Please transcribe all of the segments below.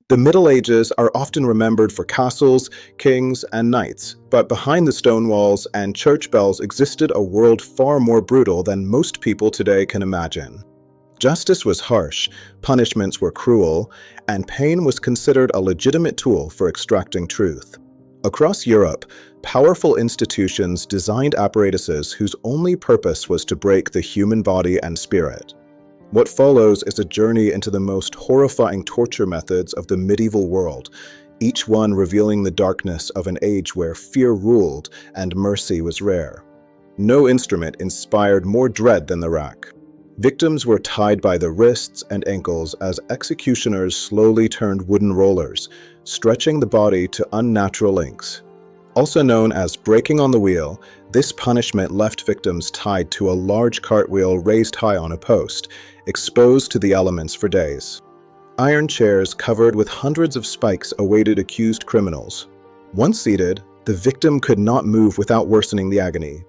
The Middle Ages are often remembered for castles, kings, and knights, but behind the stone walls and church bells existed a world far more brutal than most people today can imagine. Justice was harsh, punishments were cruel, and pain was considered a legitimate tool for extracting truth. Across Europe, powerful institutions designed apparatuses whose only purpose was to break the human body and spirit. What follows is a journey into the most horrifying torture methods of the medieval world, each one revealing the darkness of an age where fear ruled and mercy was rare. No instrument inspired more dread than the rack. Victims were tied by the wrists and ankles as executioners slowly turned wooden rollers, stretching the body to unnatural lengths. Also known as breaking on the wheel, this punishment left victims tied to a large cartwheel raised high on a post, exposed to the elements for days. Iron chairs covered with hundreds of spikes awaited accused criminals. Once seated, the victim could not move without worsening the agony.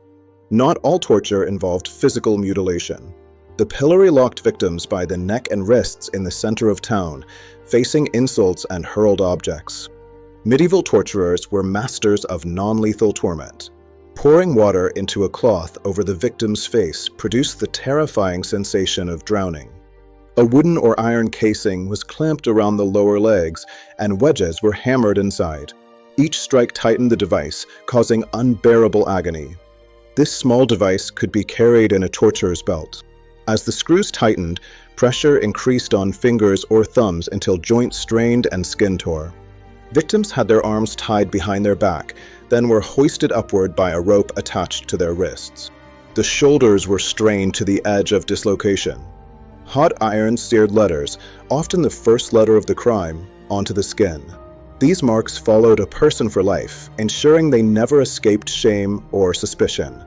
Not all torture involved physical mutilation. The pillory locked victims by the neck and wrists in the center of town, facing insults and hurled objects. Medieval torturers were masters of non-lethal torment. Pouring water into a cloth over the victim's face produced the terrifying sensation of drowning. A wooden or iron casing was clamped around the lower legs, and wedges were hammered inside. Each strike tightened the device, causing unbearable agony. This small device could be carried in a torturer's belt. As the screws tightened, pressure increased on fingers or thumbs until joints strained and skin tore. Victims had their arms tied behind their back, then were hoisted upward by a rope attached to their wrists. The shoulders were strained to the edge of dislocation. Hot iron seared letters, often the first letter of the crime, onto the skin. These marks followed a person for life, ensuring they never escaped shame or suspicion.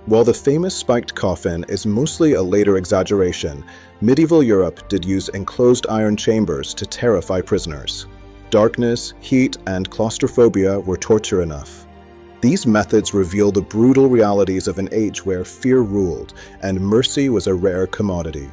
While the famous spiked coffin is mostly a later exaggeration, medieval Europe did use enclosed iron chambers to terrify prisoners. Darkness, heat, and claustrophobia were torture enough. These methods reveal the brutal realities of an age where fear ruled and mercy was a rare commodity.